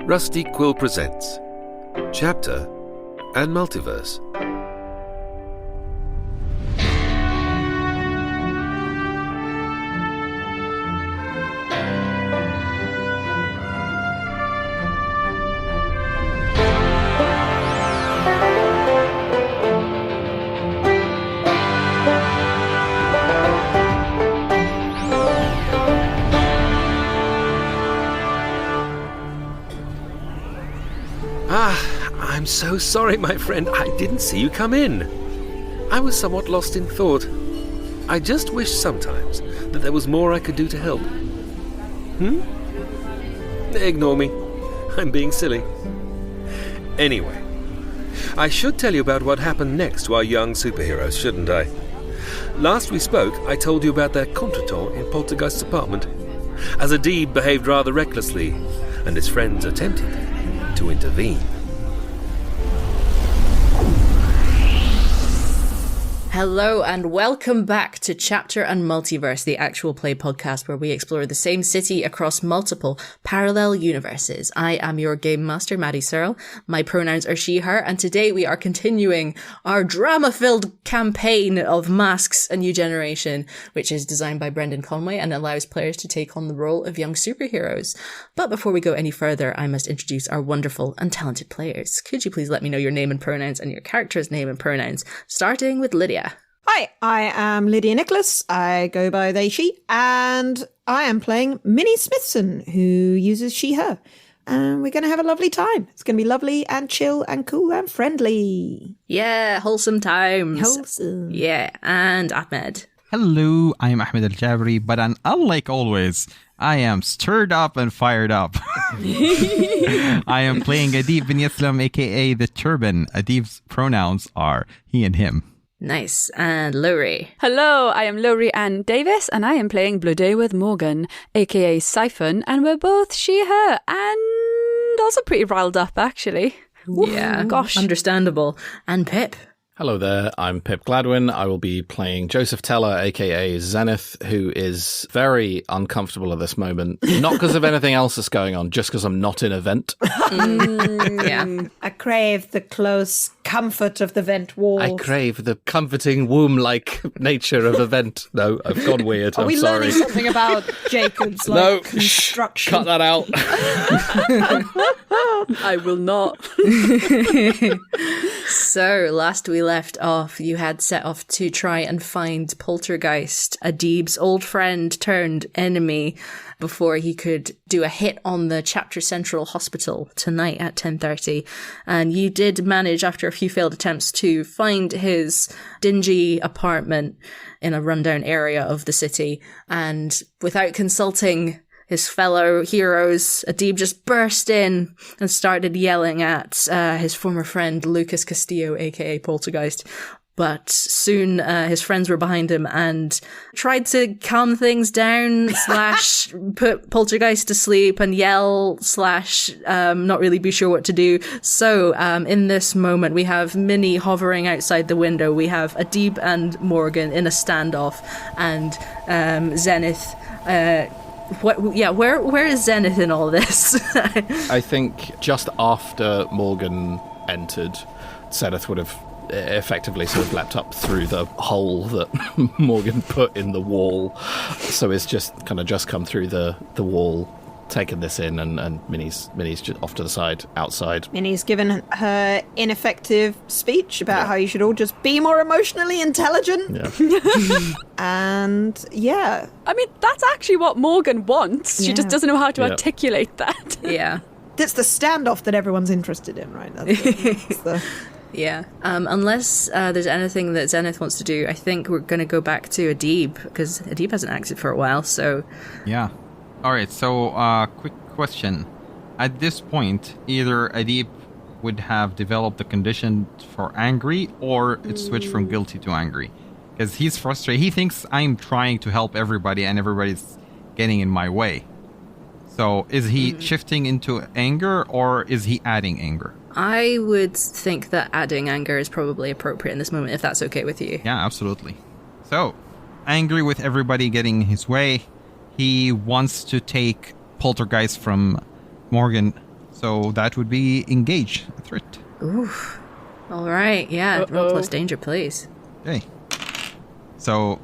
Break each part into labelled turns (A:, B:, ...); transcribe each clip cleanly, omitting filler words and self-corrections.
A: Rusty Quill presents Chapter and Multiverse. I'm so sorry, my friend. I didn't see you come in. I was somewhat lost in thought. I just wish sometimes that there was more I could do to help. Ignore me. I'm being silly. Anyway, I should tell you about what happened next to our young superheroes, shouldn't I? Last we spoke, I told you about their contretemps in Poltergeist's apartment, as Adeeb behaved rather recklessly, and his friends attempted to intervene.
B: Hello and welcome back to Chapter and Multiverse, the actual play podcast where we explore the same city across multiple parallel universes. I am your game master, Maddy Searle. My pronouns are she, her, and today we are continuing our drama-filled campaign of Masks: A New Generation, which is designed by Brendan Conway and allows players to take on the role of young superheroes. But before we go any further, I must introduce our wonderful and talented players. Could you please let me know your name and pronouns and your character's name and pronouns, starting with Lydia.
C: Hi, I am Lydia Nicholas. I go by they, she, and I am playing Minnie Smithson, who uses she, her. And we're going to have a lovely time. It's going to be lovely and chill and cool and friendly.
B: Yeah, wholesome times.
C: Wholesome.
B: Yeah, and Ahmed.
D: Hello, I am Ahmed Aljabry, but unlike always, I am stirred up and fired up. I am playing Adeeb bin Yaslam, aka the Turban. Adeeb's pronouns are he and him.
B: Nice. And Lowri.
E: Hello, I am Lowri Ann Davies, and I am playing Blue Day with Morgan, aka Siphon, and we're both she, her, and also pretty riled up, actually.
B: Yeah,
E: gosh.
B: Understandable. And Pip.
F: Hello there, I'm Pip Gladwin. I will be playing Joseph Teller, aka Zenith, who is very uncomfortable at this moment. Not because of anything else that's going on, just because I'm not in a vent.
B: Yeah.
C: I crave the close comfort of the vent walls.
F: I crave the comforting womb-like nature of a vent. No, I've gone weird.
C: Are
F: I'm
C: we
F: sorry.
C: learning something about Jacob's
F: No,
C: construction?
F: cut that out.
E: I will not.
B: So, last we left off, you had set off to try and find Poltergeist, Adeeb's old friend turned enemy, before he could do a hit on the Chapter Central Hospital tonight at 10:30. And you did manage, after a few failed attempts, to find his dingy apartment in a rundown area of the city. And without consulting his fellow heroes, Adeeb just burst in and started yelling at his former friend Lucas Castillo, aka Poltergeist. But soon his friends were behind him and tried to calm things down / put Poltergeist to sleep and yell / not really be sure what to do. So in this moment, we have Minnie hovering outside the window. We have Adeeb and Morgan in a standoff, and Zenith. Where is Zenith in all this?
F: I think just after Morgan entered, Zenith would have effectively sort of leapt up through the hole that Morgan put in the wall. So it's just kind of just come through the wall, taken this in, and Minnie's just off to the side, outside.
C: Minnie's given her ineffective speech about how you should all just be more emotionally intelligent.
F: Yeah.
C: And yeah.
E: I mean, that's actually what Morgan wants. She just doesn't know how to articulate that.
B: Yeah.
C: That's the standoff that everyone's interested in, right? That's the...
B: Yeah. Unless there's anything that Zenith wants to do, I think we're going to go back to Adeeb, because Adeeb hasn't acted for a while, so...
D: Yeah. All right, so quick question. At this point, either Adeeb would have developed the condition for angry, or it switched from guilty to angry. Because he's frustrated. He thinks I'm trying to help everybody and everybody's getting in my way. So is he shifting into anger, or is he adding anger?
B: I would think that adding anger is probably appropriate in this moment, if that's okay with you.
D: Yeah, absolutely. So, angry with everybody getting his way, he wants to take Poltergeist from Morgan's So that would be engage threat.
B: Oof. All right, yeah. Roll plus danger, please.
D: Okay. So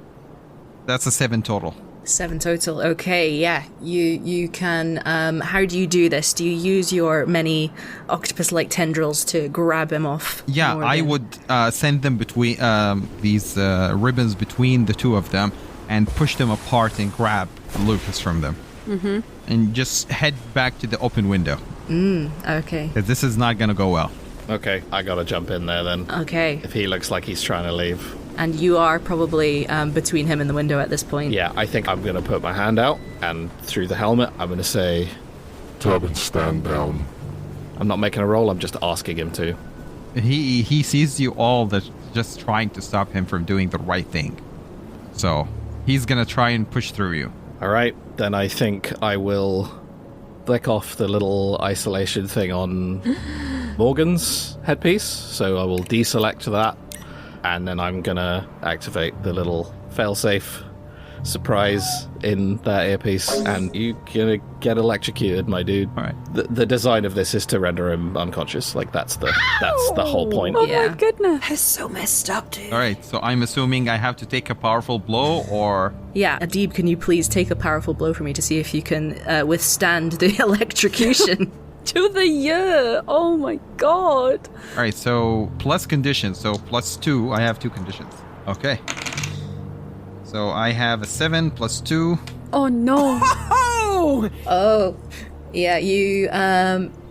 D: that's a 7 total.
B: 7 total. Okay, yeah. You can. How do you do this? Do you use your many octopus-like tendrils to grab him off?
D: Yeah, I would send them between these ribbons between the two of them and push them apart and grab Lucas from them. Mm-hmm. And just head back to the open window.
B: Okay.
D: 'Cause this is not going to go well.
F: Okay, I gotta jump in there then.
B: Okay.
F: If he looks like he's trying to leave.
B: And you are probably between him and the window at this point.
F: Yeah, I think I'm gonna put my hand out, and through the helmet, I'm gonna say,
G: Turbin, stand down.
F: I'm not making a roll, I'm just asking him to.
D: He sees you all that's just trying to stop him from doing the right thing. So he's going to try and push through you.
F: All right, then I think I will flick off the little isolation thing on Morgan's headpiece. So I will deselect that, and then I'm gonna activate the little failsafe surprise in that earpiece, and you're gonna get electrocuted, my dude.
D: All right.
F: The design of this is to render him unconscious. Like that's the whole point.
E: Oh
B: Yeah.
E: my goodness.
C: That's so messed up, dude.
D: All right, so I'm assuming I have to take a powerful blow, or...
B: Yeah, Adeeb, can you please take a powerful blow for me to see if you can withstand the electrocution?
E: To the year. Oh my god.
D: All right, so plus conditions. So +2. I have 2 conditions. Okay. So I have a 7 plus 2.
E: Oh no.
B: Oh, yeah, you,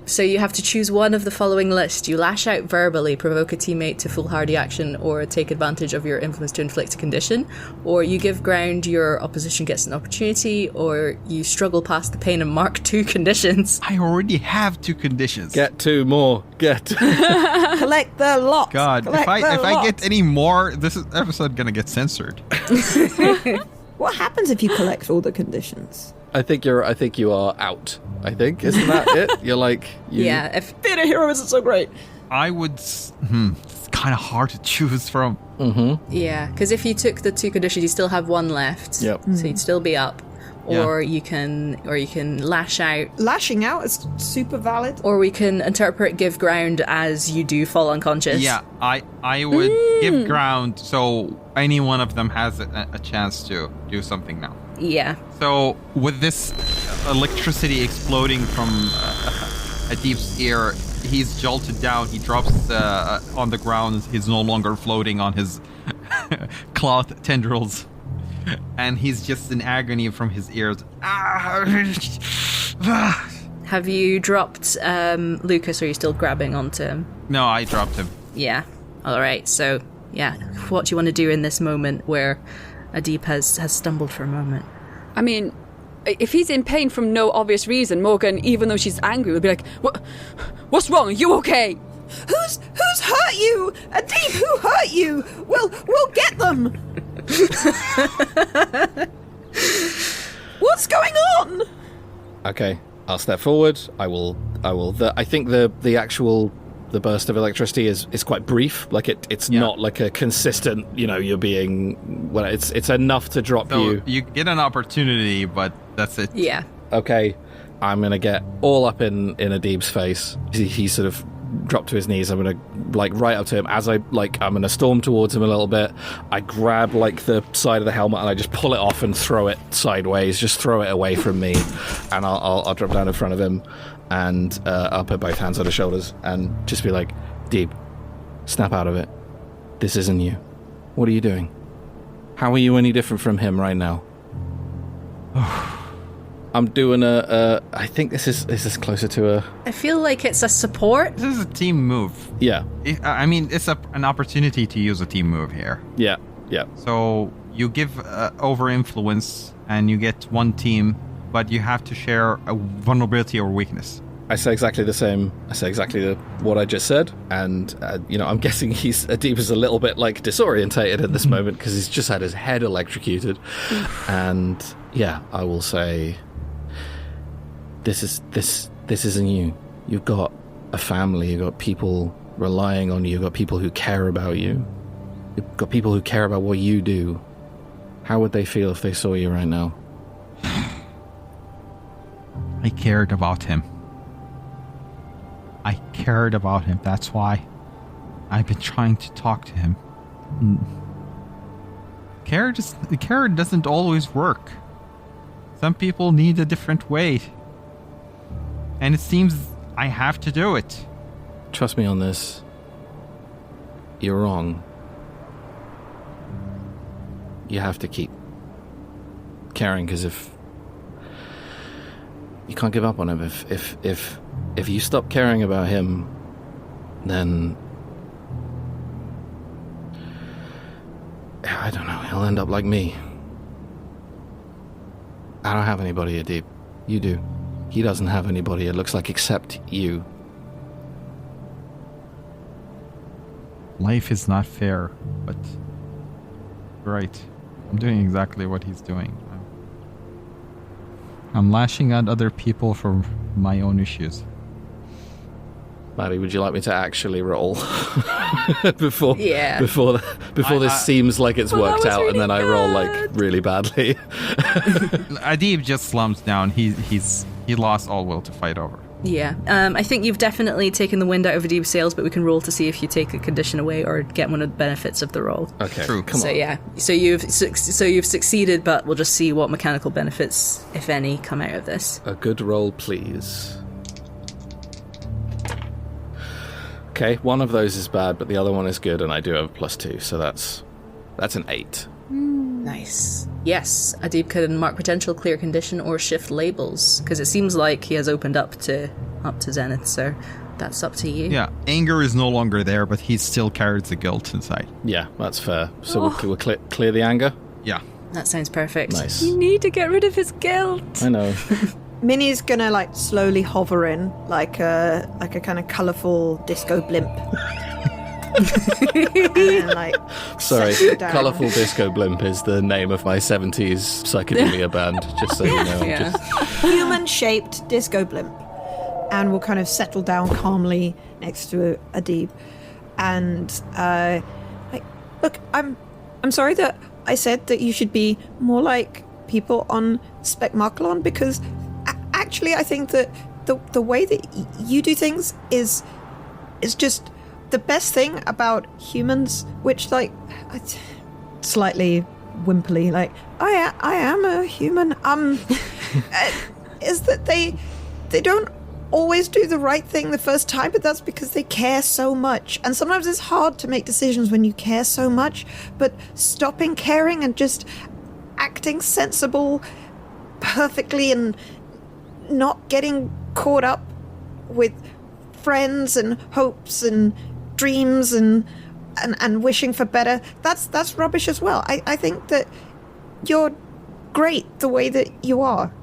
B: so you have to choose one of the following list. You lash out verbally, provoke a teammate to foolhardy action, or take advantage of your influence to inflict a condition, or you give ground, your opposition gets an opportunity, or you struggle past the pain and mark 2 conditions.
D: I already have 2 conditions.
F: Get 2 more. Get.
C: Collect the lot.
D: God,
C: Collect
D: if
C: the
D: I
C: lot.
D: get any more, this episode gonna get censored.
C: What happens if you collect all the conditions?
F: I think you are out. I think, isn't that it? You're like,
B: Yeah, if
C: Being a hero isn't so great.
D: I would... It's kind of hard to choose from.
B: yeah, because if you took the 2 conditions, you still have 1 left.
F: Yep.
B: So you'd still be up.
D: Yeah.
B: Or you can lash out.
C: Lashing out is super valid.
B: Or we can interpret give ground as you do fall unconscious.
D: Yeah, I would give ground so any one of them has a chance to do something now.
B: Yeah.
D: So with this electricity exploding from Adeeb's ear, he's jolted down. He drops on the ground. He's no longer floating on his cloth tendrils. And he's just in agony from his ears.
B: Have you dropped Lucas, or are you still grabbing onto him?
D: No, I dropped him.
B: Yeah. All right. So, yeah. What do you want to do in this moment where Adeeb has stumbled for a moment?
E: I mean, if he's in pain from no obvious reason, Morgan, even though she's angry, would be like, "What's wrong? Are you okay?"
C: Who's hurt you? Adeeb, who hurt you? We'll get them. What's going on?
F: Okay, I'll step forward. I will. I think the actual burst of electricity is quite brief. Like it's not like a consistent. You're being. Well, it's enough to drop
D: So
F: you.
D: you get an opportunity, but that's it.
B: Yeah.
F: Okay, I'm gonna get all up in Adeeb's face. He sort of dropped to his knees. I'm gonna right up to him as I'm gonna storm towards him a little bit. I grab the side of the helmet and I just pull it off and throw it sideways. Just throw it away from me, and I'll drop down in front of him, and I'll put both hands on his shoulders and just be like, Adeeb, snap out of it. This isn't you. What are you doing? How are you any different from him right now? I'm doing I think this is closer to a...
B: I feel like it's a support.
D: This is a team move.
F: Yeah.
D: I mean, it's an opportunity to use a team move here.
F: Yeah.
D: So you give over influence and you get 1 team, but you have to share a vulnerability or weakness.
F: I say exactly the same. I say exactly what I just said, and I'm guessing Adeeb is a little bit disorientated at this moment because he's just had his head electrocuted, and yeah, I will say, this isn't you. You've got a family. You've got people relying on you. You've got people who care about you. You've got people who care about what you do. How would they feel if they saw you right now?
D: I cared about him. I cared about him. That's why I've been trying to talk to him. Care doesn't always work. Some people need a different way. And it seems I have to do it.
F: Trust me on this. You're wrong. You have to keep caring, because if you can't give up on him, if you stop caring about him, then I don't know, he'll end up like me. I don't have anybody, Adeeb. You do. He doesn't have anybody, it looks like, except you.
D: Life is not fair, but right. I'm doing exactly what he's doing. I'm lashing out other people for my own issues.
F: Maddy, would you like me to actually roll before
B: Yeah.
F: before this seems like it's worked out, really, and then I roll like really badly?
D: Adeeb just slumps down. He lost all will to fight over.
B: Yeah. I think you've definitely taken the wind out of Adeeb's sails, but we can roll to see if you take a condition away or get one of the benefits of the roll.
F: Okay.
D: True.
F: Come on.
B: Yeah. So you've succeeded, but we'll just see what mechanical benefits, if any, come out of this.
F: A good roll, please. Okay, one of those is bad, but the other one is good, and I do have a +2, so that's an 8.
B: Nice. Yes, Adeeb can mark potential clear condition or shift labels, because it seems like he has opened up to Zenith, so that's up to you.
D: Yeah, anger is no longer there, but he still carries the guilt inside.
F: Yeah, that's fair. So we'll clear the anger?
D: Yeah.
B: That sounds perfect.
F: Nice.
E: You need to get rid of his guilt.
F: I know.
C: Minnie's gonna like slowly hover in like a kind of colourful disco blimp. And then, like,
F: Sorry,
C: settle down.
F: Colourful Disco Blimp is the name of my 70s psychedelia band, just so you know.
B: Yeah.
C: Human-shaped disco blimp, and we'll kind of settle down calmly next to Adeeb. And look, I'm sorry that I said that you should be more like people on Specmaculon, because actually I think that the way that you do things is just the best thing about humans, which, like, slightly wimpily, like, I am a human, is that they don't always do the right thing the first time, but that's because they care so much. And sometimes it's hard to make decisions when you care so much, but stopping caring and just acting sensible perfectly and not getting caught up with friends and hopes and dreams and wishing for better, that's rubbish as well. I think that you're great the way that you are.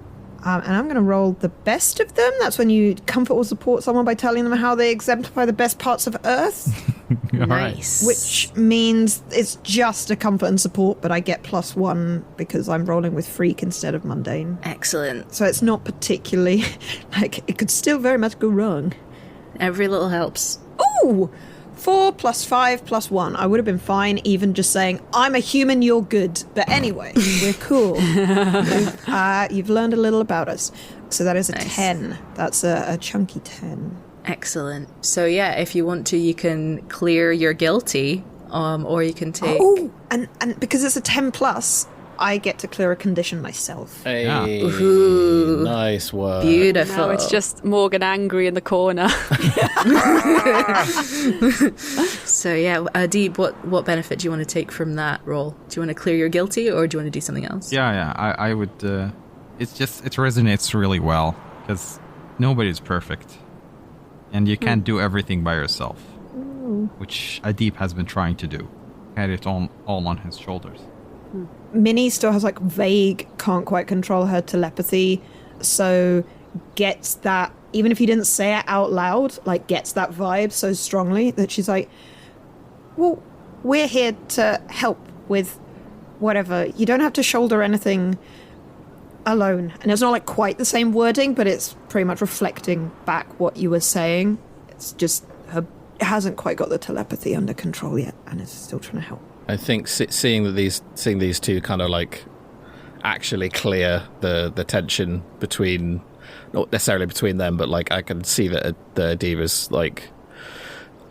C: And I'm going to roll the best of them. That's when you comfort or support someone by telling them how they exemplify the best parts of Earth.
B: Nice.
C: Which means it's just a comfort and support, but I get +1 because I'm rolling with freak instead of mundane.
B: Excellent.
C: So it's not particularly, like, it could still very much go wrong.
B: Every little helps.
C: Ooh! 4 + 5 + 1. I would have been fine even just saying, I'm a human, you're good. But anyway, we're cool. You've learned a little about us. So that is a
B: Nice.
C: 10. That's a chunky 10.
B: Excellent. So yeah, if you want to, you can clear your guilty, or you can take...
C: Oh, and because it's a 10+, I get to clear a condition myself.
F: Hey,
B: Ooh.
F: nice work.
B: Beautiful.
E: Now it's just Morgan angry in the corner.
B: So yeah, Adeeb, what benefit do you want to take from that roll? Do you want to clear your guilty, or do you want to do something else?
D: Yeah, I would... it resonates really well, because nobody's perfect. And you can't do everything by yourself. Which Adeeb has been trying to do. Had it all on his shoulders.
C: Minnie still has, like, vague, can't quite control her telepathy, so gets that, even if you didn't say it out loud, like, gets that vibe so strongly that she's like, well, we're here to help with whatever. You don't have to shoulder anything alone. And it's not, like, quite the same wording, but it's pretty much reflecting back what you were saying. It's just her hasn't quite got the telepathy under control yet, and is still trying to help.
F: I think seeing these two kind of, like, actually clear the tension between, not necessarily between them, but like I can see that the Adeeb's like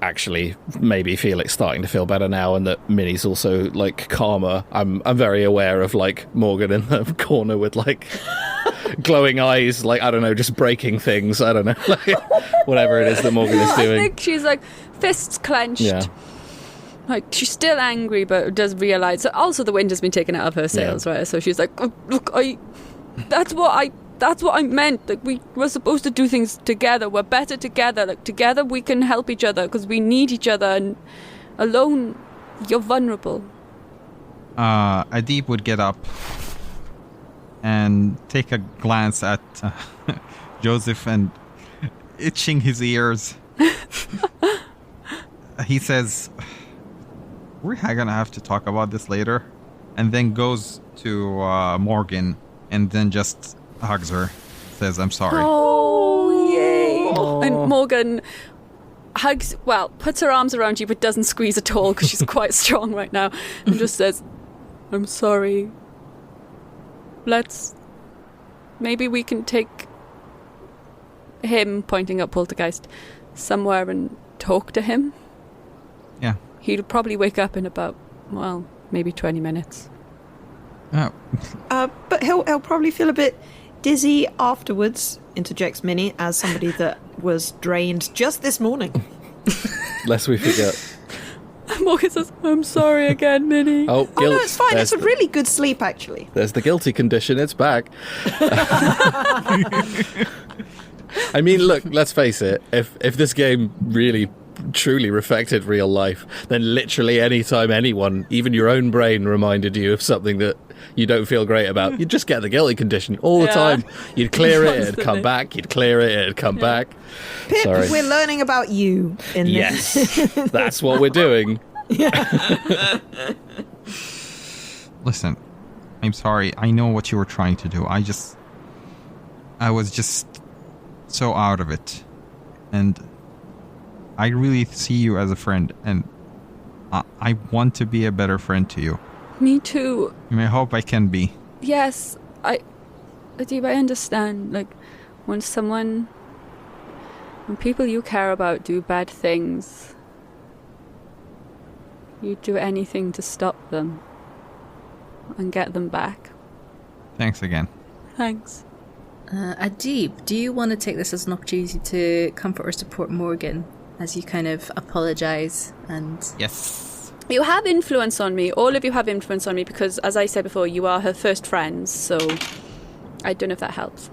F: actually maybe Felix starting to feel better now, and that Minnie's also like calmer. I'm very aware of like Morgan in the corner with like glowing eyes, like I don't know, just breaking things. I don't know, like whatever it is that Morgan is doing.
E: I think she's like fists clenched.
F: Yeah.
E: Like she's still angry, but does realise. So also, the wind has been taken out of her sails, right? So she's like, oh, "Look, that's what I meant. Like we were supposed to do things together. We're better together. Like together we can help each other because we need each other. And alone, you're vulnerable."
D: Adeeb would get up and take a glance at Joseph and itching his ears. He says, "We're gonna have to talk about this later," and then goes to Morgan and then just hugs her, says, "I'm sorry."
E: Oh, yay! And Morgan puts her arms around you, but doesn't squeeze at all because she's quite strong right now, and just says, "I'm sorry. Maybe we can take him," pointing at Poltergeist, "somewhere and talk to him."
D: Yeah.
E: He'll probably wake up in about, maybe 20 minutes.
D: Oh.
C: But he'll probably feel a bit dizzy afterwards, interjects Minnie, as somebody that was drained just this morning.
F: Lest we forget.
E: Morgan says, "I'm sorry again, Minnie."
F: Oh,
C: Oh, no, it's fine. It's a really good sleep, actually.
F: There's the guilty condition. It's back. I mean, look, let's face it. If this game really truly reflected real life, then literally any time anyone, even your own brain, reminded you of something that you don't feel great about, you'd just get the guilty condition all the time. You'd clear it, it'd come back. You'd clear it, it'd come back.
C: Pip,
F: Sorry.
C: we're learning about you in this.
F: Yes, that's what we're doing.
D: Listen, I'm sorry. I know what you were trying to do. I was just so out of it. And I really see you as a friend, and I want to be a better friend to you.
E: Me too.
D: And I hope I can be.
E: Yes, Adeeb, I understand. Like, when people you care about do bad things, you'd do anything to stop them and get them back.
D: Thanks again.
E: Thanks.
B: Adeeb, do you want to take this as an opportunity to comfort or support Morgan as you kind of apologise and...
D: Yes.
E: You have influence on me. All of you have influence on me because, as I said before, you are her first friends, so I don't know if that helps.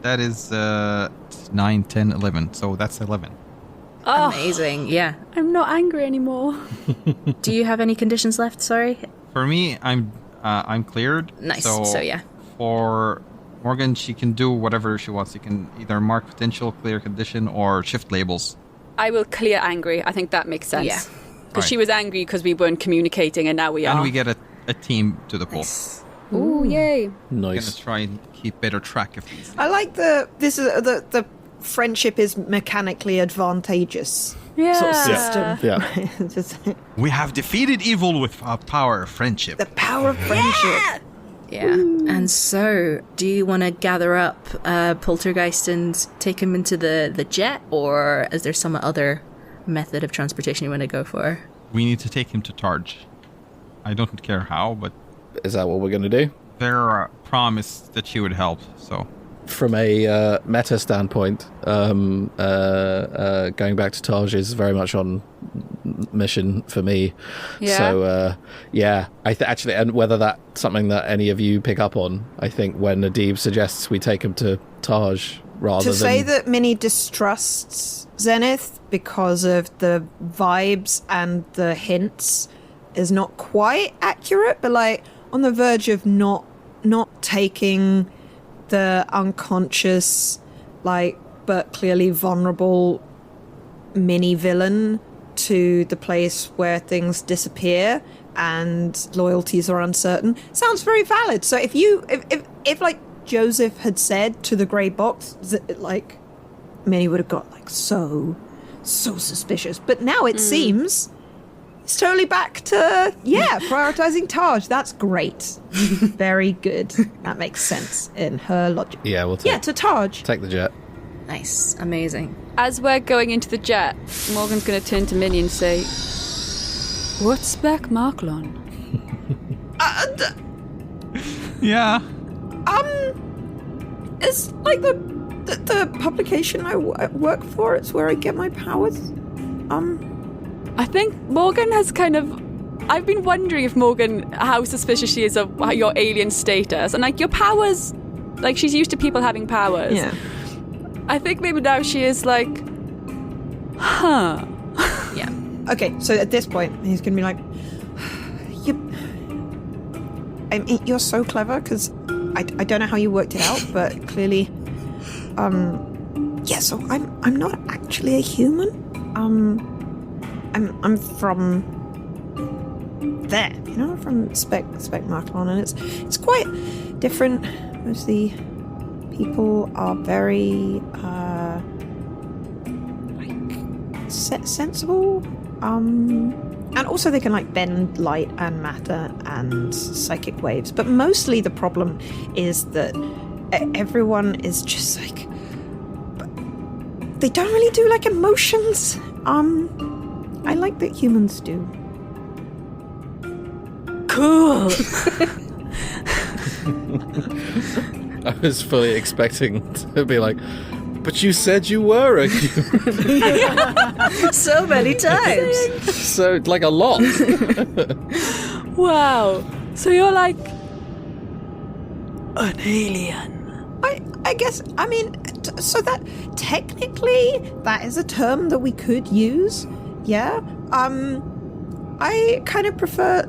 D: That is 9, 10, 11, so that's 11.
E: Oh,
B: amazing, yeah.
E: I'm not angry anymore.
B: Do you have any conditions left, sorry?
D: For me, I'm cleared.
B: Nice, so yeah.
D: For Morgan, she can do whatever she wants. You can either mark potential, clear condition, or shift labels.
E: I will clear angry. I think that makes sense.
B: Yeah.
E: Because she was angry because we weren't communicating, and now we are.
D: And we get a team to the pool.
B: Nice.
E: Ooh, yay.
F: Nice.
D: We're going to try and keep better track of these.
C: I like the friendship is mechanically advantageous sort of system.
F: Yeah.
C: Just
D: We have defeated evil with our power of friendship.
C: the power of friendship.
B: Yeah. And so, do you want to gather up Poltergeist and take him into the jet, or is there some other method of transportation you want to go for?
D: We need to take him to Tarj. I don't care how, but
F: Is that what we're going to do?
D: their promise that she would help, so...
F: From a meta standpoint, going back to Taj is very much on mission for me.
E: Yeah.
F: So, actually, and whether that's something that any of you pick up on, I think when Adeeb suggests we take him to Taj rather than...
C: To say that Minnie distrusts Zenith because of the vibes and the hints is not quite accurate, but like on the verge of not taking the unconscious, like, but clearly vulnerable mini villain to the place where things disappear and loyalties are uncertain sounds very valid. So if like Joseph had said to the grey box, like, Minnie would have got like so suspicious. But now it seems It's totally back to, prioritizing Taj. That's great. Very good. That makes sense in her logic.
F: Yeah, we'll take
C: to Taj.
F: the jet.
B: Nice. Amazing.
E: As we're going into the jet, Morgan's going to turn to Minnie and say, "What's Beck Marklon?"
D: Yeah.
C: It's like the publication I work for. It's where I get my powers.
E: I think Morgan has kind of... I've been wondering if Morgan, how suspicious she is of your alien status. And, like, your powers... Like, she's used to people having powers.
C: Yeah.
E: I think maybe now she is like... Huh.
B: Yeah.
C: Okay, so at this point, he's going to be like... You're so clever, because I don't know how you worked it out, but clearly... so I'm not actually a human. I'm from there, from Spec Marklon, and it's quite different. Most of the people are very sensible, and also they can like bend light and matter and psychic waves. But mostly the problem is that everyone is just like, they don't really do like emotions. I like that humans do.
E: Cool.
F: I was fully expecting to be like, but you said you were a human.
B: So many times.
F: So, like, a lot.
E: Wow. So you're like an alien.
C: I guess, so that technically that is a term that we could use. Yeah. I kind of prefer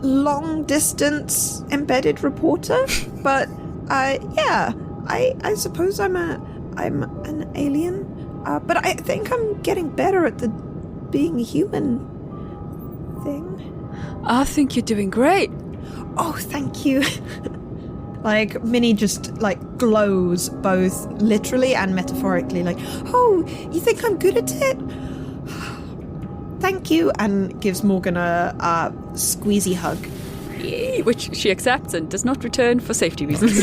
C: long distance embedded reporter, but I suppose I'm an alien. But I think I'm getting better at the being a human thing.
E: I think you're doing great.
C: Oh, thank you. Like, Minnie just, like, glows both literally and metaphorically. Like, oh, you think I'm good at it? Thank you. And gives Morgan a squeezy hug.
E: Yay, which she accepts and does not return for safety reasons.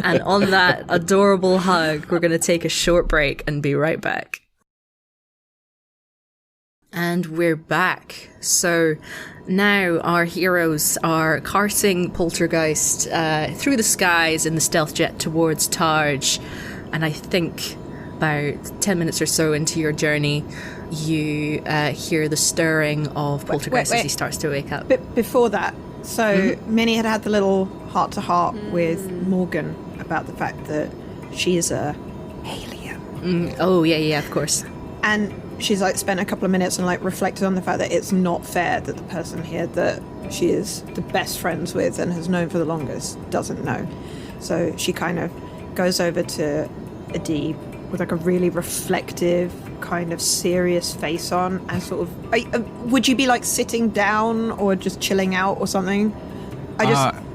B: And on that adorable hug, we're going to take a short break and be right back. And we're back. So now our heroes are carting Poltergeist through the skies in the stealth jet towards Taj. And I think about 10 minutes or so into your journey, you hear the stirring of Poltergeist as he starts to wake up.
C: But before that, so Minnie had the little heart-to-heart with Morgan about the fact that she is a alien.
B: Oh, yeah, of course.
C: And she's like spent a couple of minutes and like reflected on the fact that it's not fair that the person here that she is the best friends with and has known for the longest doesn't know. So she kind of goes over to Adeeb with like a really reflective, kind of serious face on, and sort of, would you be like sitting down or just chilling out or something?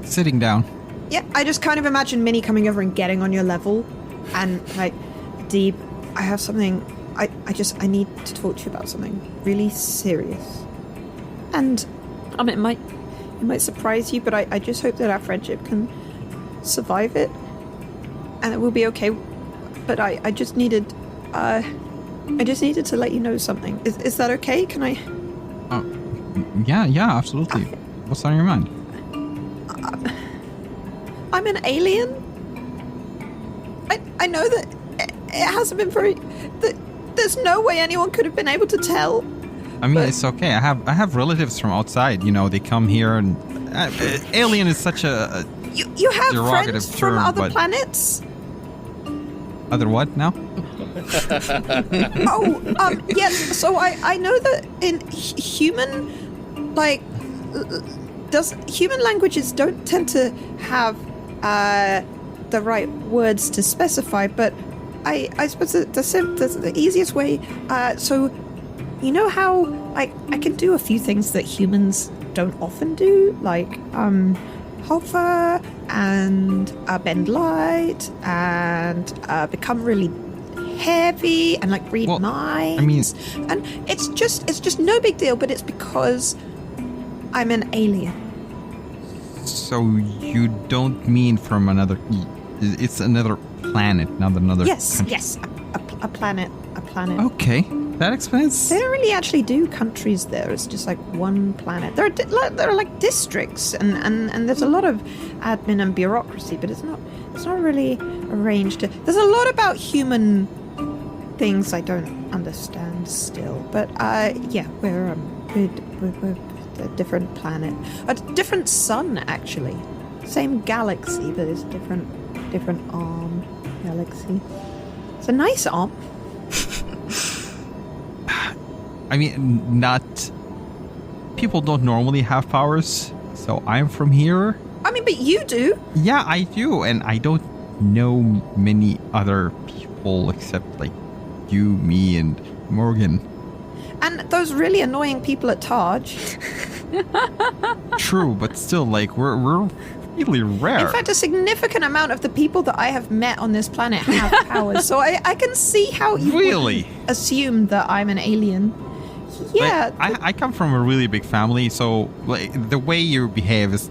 D: Sitting down.
C: Yeah, I just kind of imagine Minnie coming over and getting on your level, and like, Adeeb, I have something. I need to talk to you about something really serious. And it might surprise you, but I just hope that our friendship can survive it, and it will be okay. But I just needed to let you know something. Is that okay? Can I?
D: Yeah, absolutely. What's on your mind?
C: I'm an alien. I know that it hasn't been very. There's no way anyone could have been able to tell.
D: I mean, it's okay. I have relatives from outside. They come here, and alien is such a
C: you have
D: derogative
C: friends
D: term,
C: from other
D: but
C: planets.
D: Other what now?
C: Yes. So I know that in human, like, human languages don't tend to have the right words to specify, but I suppose the easiest way. So, you know how like I can do a few things that humans don't often do, like hover and bend light and become really heavy and like read minds. And it's just no big deal, but it's because I'm an alien.
D: So you don't mean from another... It's another planet, not another country.
C: Yes, a planet.
D: Okay, that explains...
C: They don't really actually do countries there. It's just like one planet. There are like districts, and there's a lot of admin and bureaucracy, but it's not really arranged. There's a lot about human things I don't understand still. But we're a different planet, a different sun actually. Same galaxy, but it's different arm galaxy. It's a nice arm.
D: I mean, not... People don't normally have powers, so I'm from here.
C: I mean, but you do.
D: Yeah, I do, and I don't know many other people except, like, you, me, and Morgan.
C: And those really annoying people at Taj.
D: True, but still, like, we're really rare.
C: In fact, a significant amount of the people that I have met on this planet have powers, so I can see how you
D: really
C: assume that I'm an alien. Yeah.
D: Like, I come from a really big family, so like the way you behave is...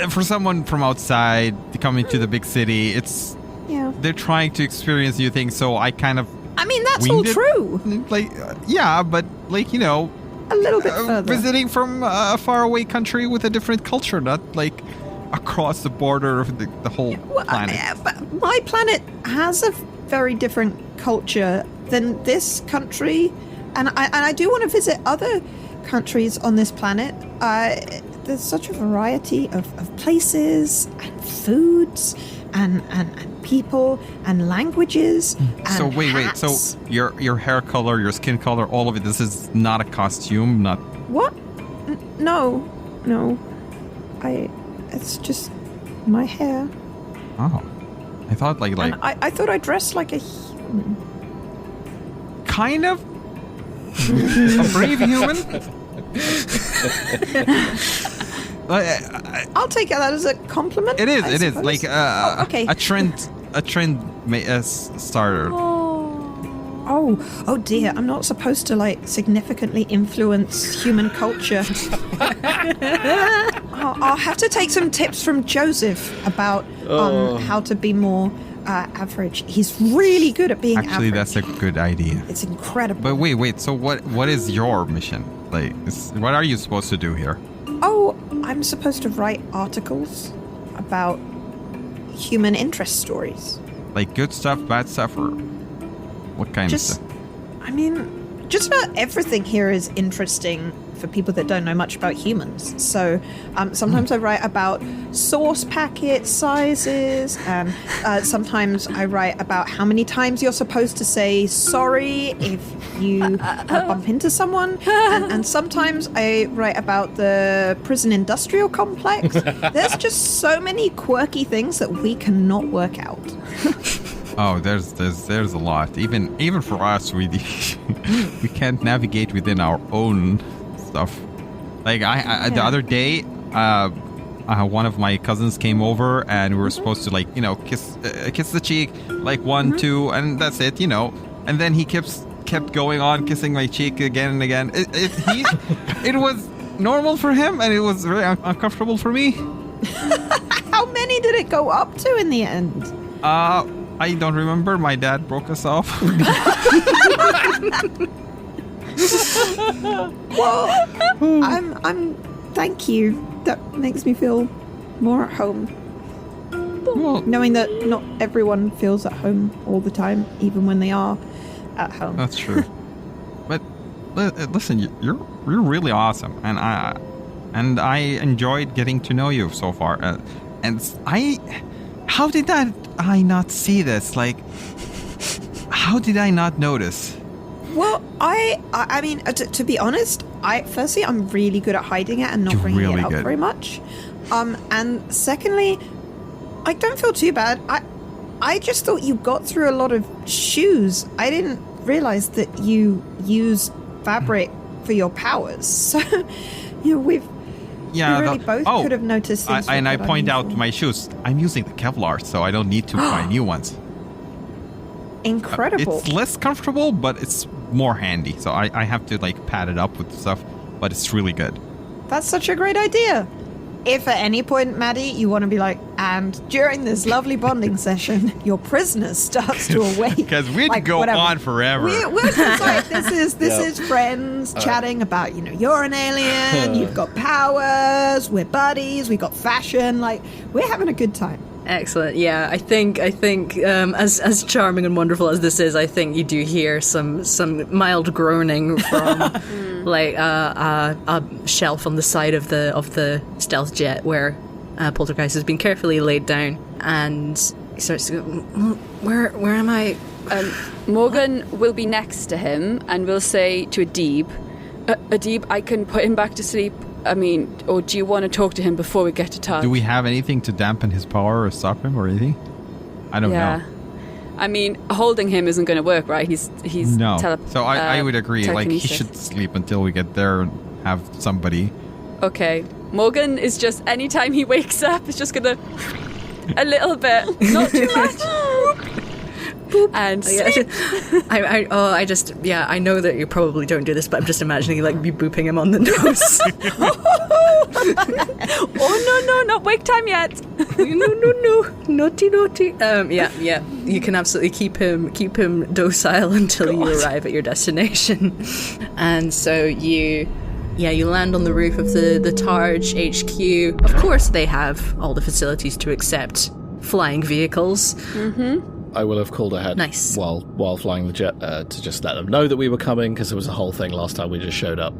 D: For someone from outside to come into the big city, it's...
C: Yeah.
D: They're trying to experience new things, so I kind of...
C: I mean, that's all true.
D: Like, yeah, but, like, you know...
C: A little bit further.
D: Visiting from a faraway country with a different culture, not, like, across the border of the whole planet.
C: But my planet has a very different culture than this country, and I do want to visit other countries on this planet. There's such a variety of places and foods and people and languages. And
D: so wait, so your hair color, your skin color, all of it. This is not a costume, not
C: what? No. It's just my hair.
D: Oh, I thought like
C: and I thought I dressed like a human.
D: Kind of a brave human.
C: I'll take that as a compliment.
D: It is.
C: I
D: It is
C: suppose.
D: like
C: okay.
D: a trend starter.
C: Oh dear! I'm not supposed to like significantly influence human culture. I'll have to take some tips from Joseph about how to be more average. He's really good at being
D: Actually,
C: average.
D: that's a good idea.
C: It's incredible.
D: But wait. So what is your mission? Like, what are you supposed to do here?
C: Oh, I'm supposed to write articles about human interest stories.
D: Like good stuff, bad stuff, or what kind of stuff?
C: I mean, just about everything here is interesting for people that don't know much about humans. So sometimes I write about source packet sizes, and sometimes I write about how many times you're supposed to say sorry if you bump into someone, and sometimes I write about the prison industrial complex. There's just so many quirky things that we cannot work out.
D: Oh, there's a lot. Even for us, we can't navigate within our own stuff. Like the other day, one of my cousins came over, and we were supposed to kiss the cheek, like 1, 2, and that's it, And then he kept going on kissing my cheek again and again. It was normal for him, and it was very uncomfortable for me.
C: How many did it go up to in the end?
D: I don't remember. My dad broke us off.
C: Well, I'm. Thank you. That makes me feel more at home.
D: Well,
C: knowing that not everyone feels at home all the time, even when they are at home.
D: That's true. But listen, you're really awesome, and I enjoyed getting to know you so far. How did I not see this? Like, how did I not notice?
C: Well, I mean, to be honest, firstly, I'm really good at hiding it and not bringing it up very much. And secondly, I don't feel too bad. I just thought you got through a lot of shoes. I didn't realize that you use fabric for your powers. So, we really both could have noticed things.
D: And I point out my shoes. I'm using the Kevlar, so I don't need to buy new ones.
C: Incredible.
D: It's less comfortable, but it's more handy. So I have to like pad it up with stuff, but it's really good.
C: That's such a great idea. If at any point, Maddy, you want to be like, and during this lovely bonding session, your prisoner starts to awake.
D: Because we'd go on forever.
C: We're just like, this is friends chatting about, you're an alien, you've got powers, we're buddies, we got fashion, like, we're having a good time.
B: Excellent. Yeah, I think as charming and wonderful as this is, I think you do hear some mild groaning from like a shelf on the side of the stealth jet where Poltergeist has been carefully laid down, and he starts to go, where am I?
E: Morgan will be next to him and will say to Adeeb, Adeeb, I can put him back to sleep. I mean, or do you want to talk to him before we get to touch?
D: Do we have anything to dampen his power or stop him or anything? I don't know.
E: I mean, holding him isn't going to work, right? He's
D: no. So I would agree. Like, he should sleep until we get there and have somebody. Okay.
E: Morgan is just, anytime he wakes up, is just going to a little bit, not too much. And sleep.
B: I know that you probably don't do this, but I'm just imagining you like be booping him on the nose.
E: Oh no, not wake time yet.
B: No, naughty. Yeah. You can absolutely keep him docile until you arrive at your destination. And so you land on the roof of the Targe HQ. Of course, they have all the facilities to accept flying vehicles.
E: Mm-hmm.
F: I will have called ahead while flying the jet to just let them know that we were coming, because there was a whole thing last time we just showed up.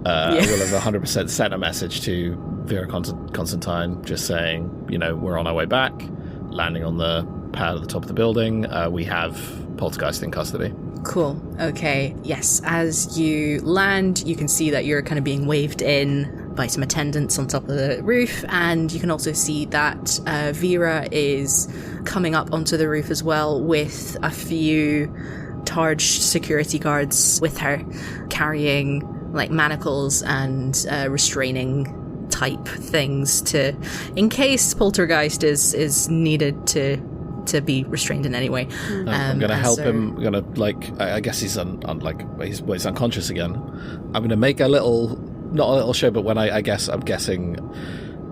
F: I will have 100% sent a message to Vera Constantine just saying, we're on our way back, landing on the pad at the top of the building. We have Poltergeist in custody.
B: Cool. Okay. Yes. As you land, you can see that you're kind of being waved in by some attendants on top of the roof, and you can also see that Vera is coming up onto the roof as well with a few Targe security guards with her, carrying like manacles and restraining type things in case Poltergeist is needed to be restrained in any way.
F: I'm going to help him. I'm going to, I guess he's he's unconscious again. I'm going to make not a little show, but when I'm guessing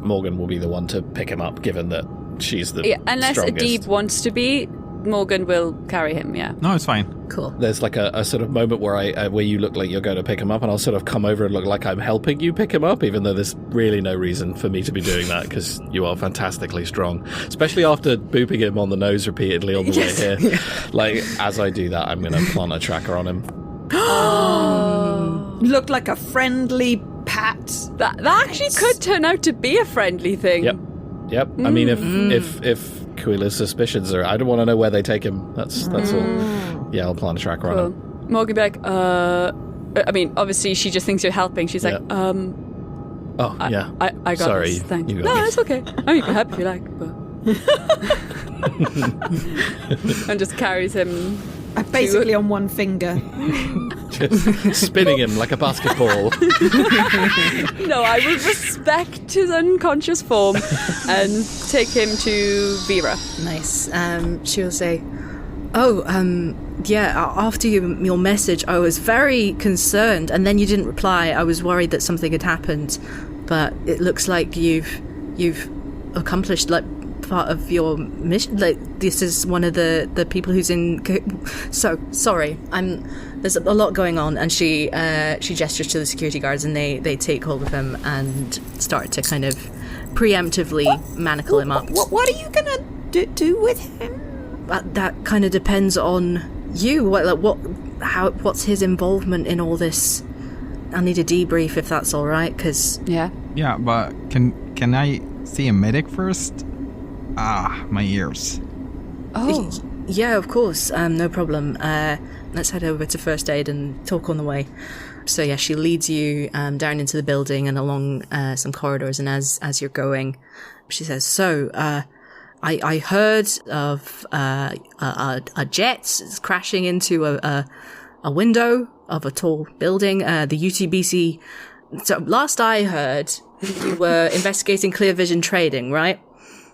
F: Morgan will be the one to pick him up, given that she's the
E: unless
F: strongest.
E: Adeeb wants to be, Morgan will carry him.
D: No, it's fine.
B: Cool.
F: There's like a sort of moment where you look like you're going to pick him up, and I'll sort of come over and look like I'm helping you pick him up, even though there's really no reason for me to be doing that, because you are fantastically strong, especially after booping him on the nose repeatedly on the way here. Like, as I do that, I'm going to plant a tracker on him.
C: Looked like a friendly pat.
E: That actually could turn out to be a friendly thing.
F: Yep. I mean, if Kuila's suspicions are, I don't want to know where they take him. That's all. Yeah, I'll plant a tracker on him.
E: Morgan be like, I mean, obviously she just thinks you're helping. She's like,
F: oh, yeah.
E: I got
F: Sorry,
E: this. Thanks.
F: You
E: No,
F: got
E: it's okay. I mean, you can help if you like, but... and just carries him...
C: Basically on one finger.
F: Just spinning him like a basketball.
E: No, I will respect his unconscious form and take him to Vera.
B: Nice. She'll say, after your message, I was very concerned, and then you didn't reply. I was worried that something had happened, but it looks like you've accomplished part of your mission. Like, this is one of the people who's in. So sorry, there's a lot going on, and she gestures to the security guards, and they take hold of him and start to kind of preemptively manacle him up.
C: What are you gonna do with him?
B: That kind of depends on you. What's his involvement in all this? I'll need a debrief if that's all right, because
E: yeah,
D: but can I see a medic first? My ears.
B: Oh, yeah, of course. No problem. Let's head over to first aid and talk on the way. So yeah, she leads you down into the building and along some corridors, and as you're going, she says, "So, I heard of a jet crashing into a window of a tall building. The UTBC. So last I heard, you were investigating clear vision trading, right?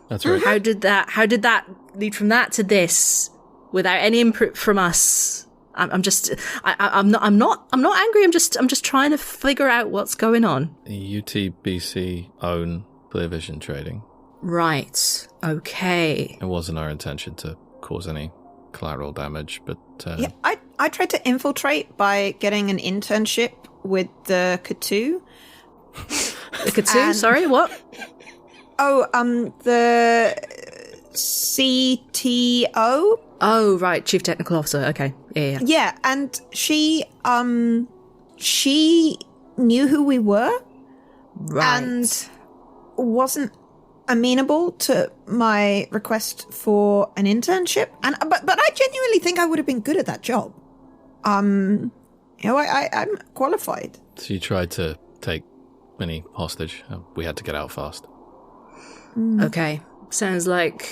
F: That's right.
B: How did that lead from that to this? without any input from us. I'm not angry. I'm just trying to figure out what's going on.
F: UTBC own Clear Vision Trading.
B: Right. Okay.
F: It wasn't our intention to cause any collateral damage, but
C: yeah, I tried to infiltrate by getting an internship with the Kooust.
B: The Kooust? Sorry, what?
C: Oh, the CTO.
B: Oh, right, Chief Technical Officer. Okay, yeah.
C: Yeah, and she knew who we were,
B: Right.
C: and wasn't amenable to my request for an internship. And but I genuinely think I would have been good at that job. I'm qualified.
F: she tried to take Minnie hostage. We had to get out fast.
B: Okay, sounds like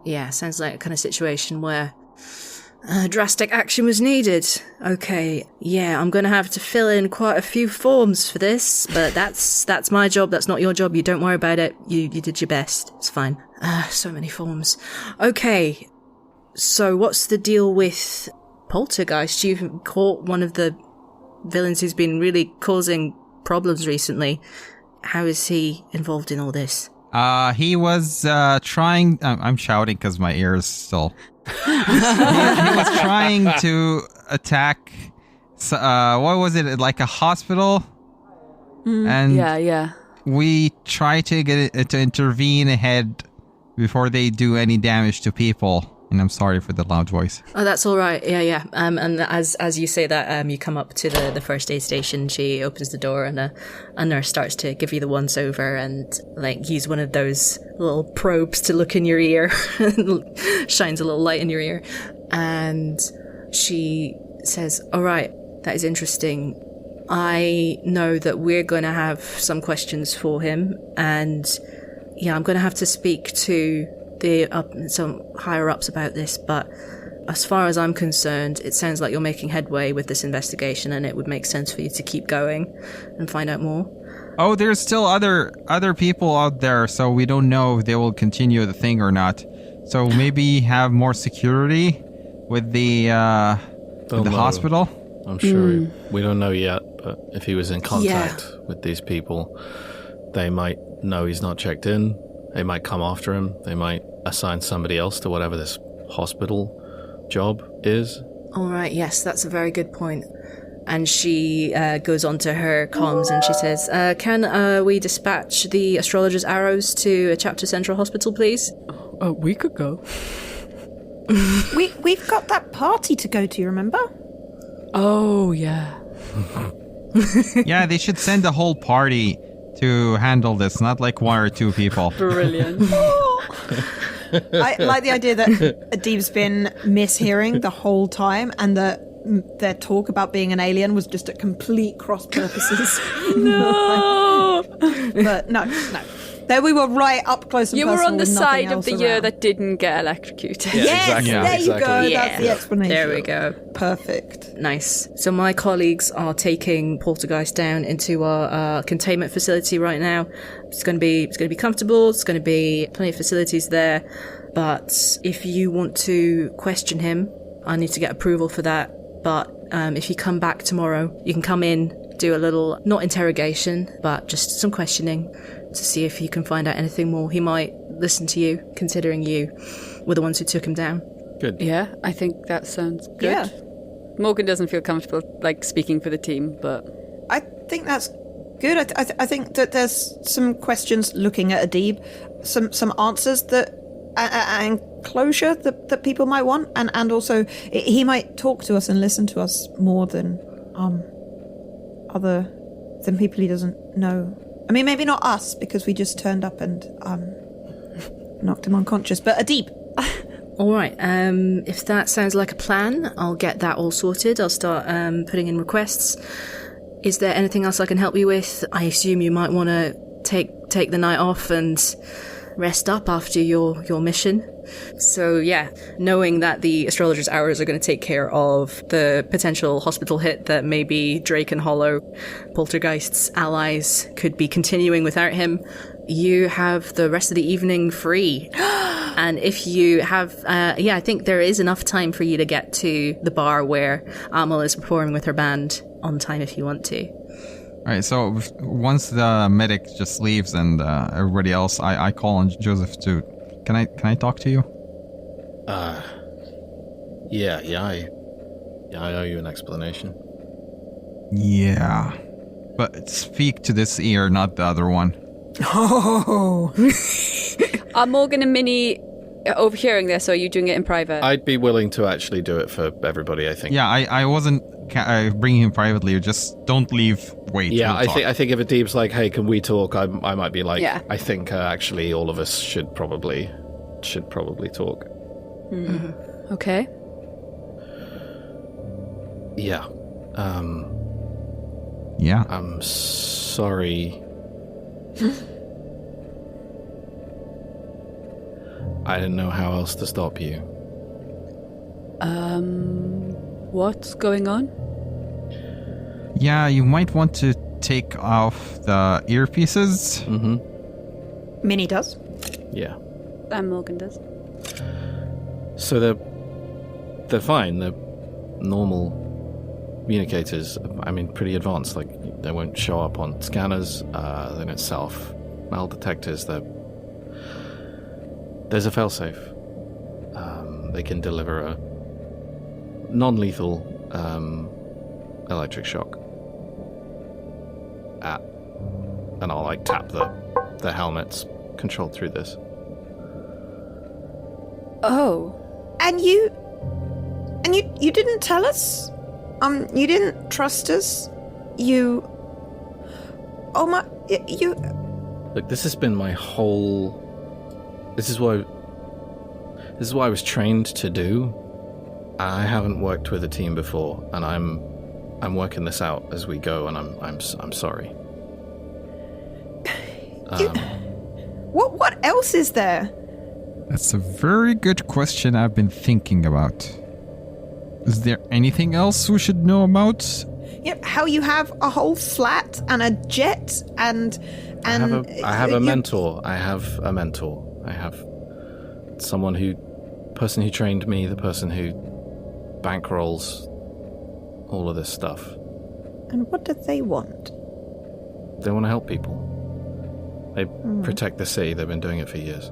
B: a kind of situation where drastic action was needed. Okay, yeah, I'm going to have to fill in quite a few forms for this, but that's my job. That's not your job. You don't worry about it. You did your best. It's fine. So many forms. Okay, so what's the deal with Poltergeist? You've caught one of the villains who's been really causing problems recently. How is he involved in all this?
D: He was trying... I'm shouting because my ears still... he was trying to attack... what was it? Like a hospital? And
E: Yeah.
D: we try to get it to intervene ahead before they do any damage to people. And I'm sorry for the loud voice.
B: Oh, that's all right. Yeah. And as you say that, you come up to the first aid station. She opens the door, and a nurse starts to give you the once over, and like use one of those little probes to look in your ear, shines a little light in your ear, and she says, "All right, that is interesting. I know that we're going to have some questions for him, and yeah, I'm going to have to speak to some higher ups about this, but as far as I'm concerned, it sounds like you're making headway with this investigation, and it would make sense for you to keep going and find out more."
D: Oh, there's still other people out there, so we don't know if they will continue the thing or not. So maybe have more security with the hospital.
F: I'm sure we don't know yet, but if he was in contact with these people, they might know he's not checked in. They might come after him. They might assign somebody else to whatever this hospital job is.
B: All right, yes, that's a very good point. And she goes on to her comms and she says, can we dispatch the astrologer's arrows to a Chapter Central Hospital, please?
E: We could go.
C: We've got that party to go to, remember?
E: Oh, yeah.
D: Yeah, they should send the whole party to handle this, not like one or two people.
E: Brilliant.
C: I like the idea that Adeeb's been mishearing the whole time, and that their talk about being an alien was just at complete cross purposes.
E: No!
C: But no. There we were, right up close and
E: You
C: personal.
E: were on the
C: with
E: side
C: nothing
E: of the
C: else
E: year
C: around.
E: that didn't get electrocuted.
C: Yes,
F: exactly.
C: there you go.
B: Yeah.
C: That's the explanation.
B: There we go.
C: Perfect.
B: Nice. So my colleagues are taking Poltergeist down into our containment facility right now. It's going to be comfortable. It's going to be plenty of facilities there. But if you want to question him, I need to get approval for that. But if you come back tomorrow, you can come in, do a little, not interrogation, but just some questioning to see if you can find out anything more. He might listen to you, considering you were the ones who took him down.
F: Good.
E: Yeah, I think that sounds good.
C: Yeah.
E: Morgan doesn't feel comfortable, like, speaking for the team, but...
C: I think that's good. I think that there's some questions looking at Adeeb, some answers that and closure that people might want, and also he might talk to us and listen to us more than than people he doesn't know. I mean, maybe not us, because we just turned up and knocked him unconscious, but Adeeb.
B: All right, if that sounds like a plan, I'll get that all sorted. I'll start putting in requests. Is there anything else I can help you with? I assume you might want to take the night off and rest up after your mission. So yeah, knowing that the astrologer's hours are going to take care of the potential hospital hit that maybe Drake and Hollow, Poltergeist's allies, could be continuing without him, you have the rest of the evening free. And if you have, I think there is enough time for you to get to the bar where Amal is performing with her band on time if you want to.
D: All right, so once the medic just leaves and everybody else, I call on Joseph to... Can I talk to you?
F: Yeah, I owe you an explanation.
D: Yeah. But speak to this ear, not the other one.
C: Oh.
E: Are Morgan and Minnie overhearing this, or are you doing it in private?
F: I'd be willing to actually do it for everybody, I think.
D: Yeah, I wasn't bringing him privately. Just don't leave. Wait.
F: Yeah,
D: we'll
F: I think if Adeeb's like, hey, can we talk? I might be like,
E: yeah.
F: I think actually all of us should probably talk.
E: Mm-hmm. Okay.
F: Yeah.
D: Yeah.
F: I'm sorry. I didn't know how else to stop you.
E: What's going on?
D: Yeah, you might want to take off the earpieces.
F: Mm-hmm.
C: Minnie does.
F: Yeah.
E: And Morgan does.
F: So they're fine. They're normal communicators. I mean, pretty advanced. Like, they won't show up on scanners. They don't self-mal detectors. There's a failsafe. They can deliver a non-lethal electric shock. And I'll like tap the helmets controlled through this.
E: Oh.
C: And you didn't tell us? You didn't trust us? You... Oh my... You...
F: Look, this has been my whole... This is what I was trained to do. I haven't worked with a team before, and I'm working this out as we go, and I'm sorry.
C: What else is there?
D: That's a very good question I've been thinking about. Is there anything else we should know about?
C: You know, how you have a whole flat and a jet and
F: I have a mentor. I have a mentor. I have person who trained me, the person who bankrolls all of this stuff.
C: And what do they want?
F: They want to help people. They protect the city. They've been doing it for years.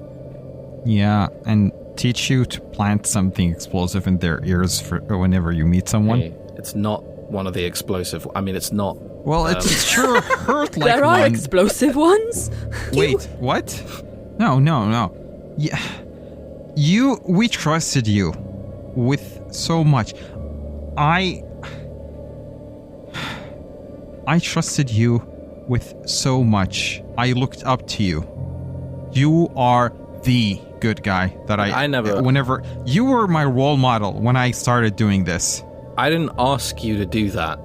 D: Yeah, and teach you to plant something explosive in their ears for whenever you meet someone.
F: Hey, it's not one of the explosive... I mean, it's not...
D: Well, it's sure hurt like
E: there are
D: one.
E: explosive ones?
D: Wait, what? No. Yeah. We trusted you with so much. I trusted you with so much. I looked up to you. You are the good guy that whenever you were my role model when I started doing this.
F: I didn't ask you to do that.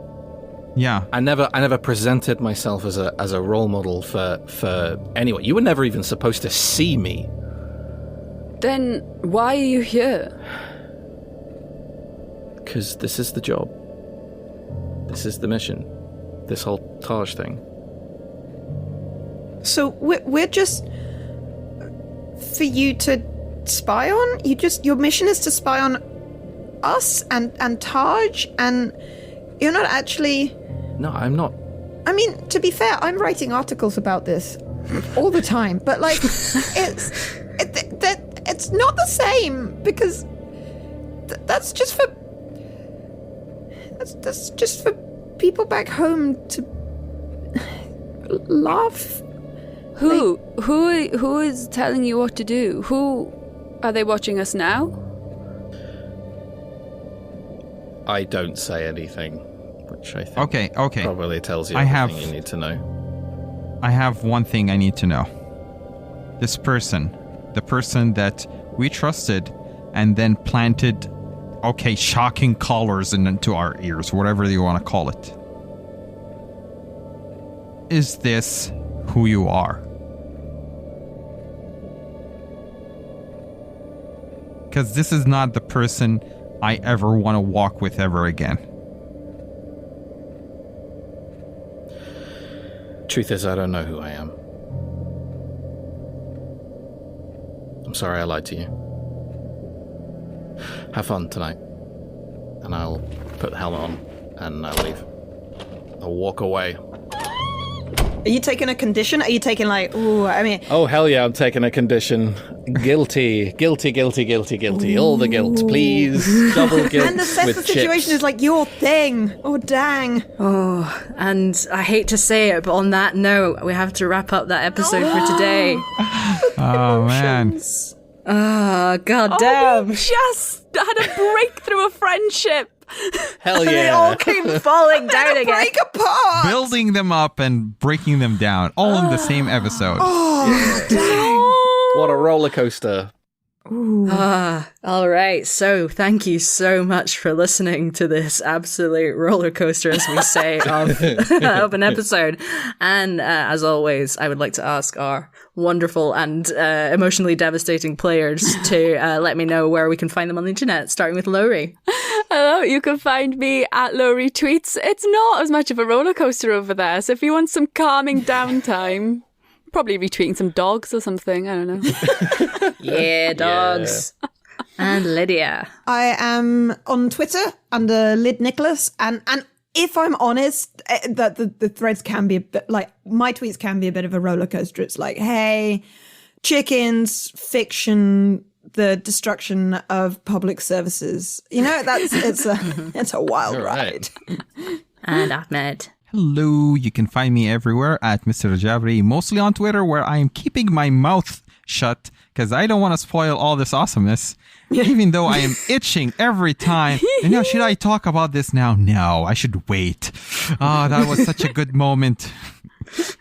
D: Yeah.
F: I never presented myself as a role model for anyone. You were never even supposed to see me.
E: Then why are you here?
F: Because this is the job. This is the mission. This whole Taj thing.
C: So we're just for you to spy on? Your mission is to spy on us and Taj, and you're not actually...
F: No, I'm not.
C: I mean, to be fair, I'm writing articles about this all the time, but like, it's not the same, because that's just for people back home to laugh.
E: Who is telling you what to do? Who are they watching us now?
F: I don't say anything, which I think
D: okay.
F: probably tells you everything you need to know.
D: I have one thing I need to know. This person, the person that we trusted and then planted, shocking collars into our ears, whatever you want to call it. Is this who you are? Because this is not the person I ever want to walk with ever again.
F: Truth is, I don't know who I am. I'm sorry I lied to you. Have fun tonight. And I'll put the helmet on and I'll leave. I'll walk away.
C: Are you taking a condition? Are you taking
F: Oh, hell yeah, I'm taking a condition. Guilty. All the guilt, please. Double guilt.
C: And the
F: with
C: situation
F: chips.
C: is like your thing. Oh, dang.
B: Oh, and I hate to say it, but on that note, we have to wrap up that episode for today.
D: Oh, man.
B: God damn.
E: We just had a breakthrough of friendship.
F: Hell
B: And they
F: yeah.
B: all came falling down again.
C: Break apart.
D: Building them up and breaking them down, all in the same episode.
F: What a roller coaster.
B: All right. So thank you so much for listening to this absolute roller coaster, as we say, of an episode. And as always, I would like to ask our wonderful and emotionally devastating players to let me know where we can find them on the internet, starting with Lowri.
E: Hello, you can find me at Lowri Tweets. It's not as much of a roller coaster over there, so if you want some calming downtime, probably retweeting some dogs or something, I don't know.
B: Yeah, dogs. Yeah. And Lydia.
C: I am on Twitter under Lydia Nicholas, and if I'm honest, the threads can be a bit like, my tweets can be a bit of a roller coaster. It's like, hey, chickens, fiction, the destruction of public services. You know, it's a wild ride.
B: And Ahmed.
D: Hello, you can find me everywhere at Mr. Aljabry, mostly on Twitter, where I am keeping my mouth shut because I don't want to spoil all this awesomeness, even though I am itching every time. And should I talk about this now? No, I should wait. Oh, that was such a good moment.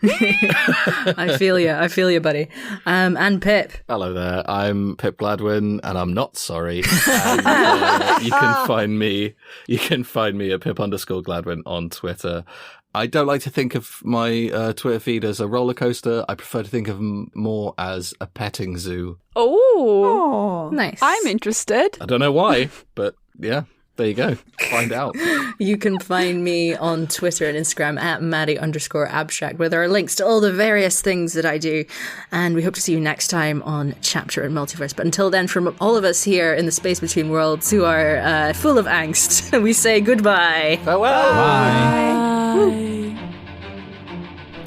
B: I feel you, buddy. And Pip.
F: Hello there, I'm Pip Gladwin, and I'm not sorry. And, you can find me at Pip_Gladwin on Twitter. I don't like to think of my Twitter feed as a roller coaster. I prefer to think of them more as a petting zoo.
E: Oh,
B: nice.
E: I'm interested.
F: I don't know why, but yeah. There you go. Find out.
B: You can find me on Twitter and Instagram at Maddy_abstract, where there are links to all the various things that I do. And we hope to see you next time on Chapter and Multiverse. But until then, from all of us here in the space between worlds who are full of angst, we say goodbye.
F: Farewell.
D: Bye.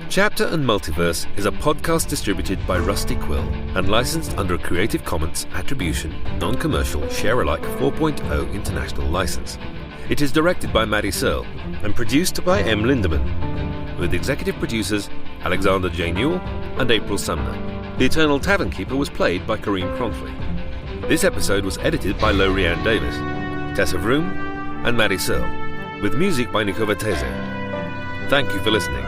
A: Chapter and Multiverse is a podcast distributed by Rusty Quill and licensed under a Creative Commons Attribution, Non-Commercial, Share-alike 4.0 International License. It is directed by Maddy Searle and produced by M. Lindemann, with executive producers Alexander J. Newell and April Sumner. The Eternal Tavern Keeper was played by Kareem Cronfley. This episode was edited by Lowri Ann Davies, Tessa Vroom and Maddy Searle, with music by Nico Vertese. Thank you for listening.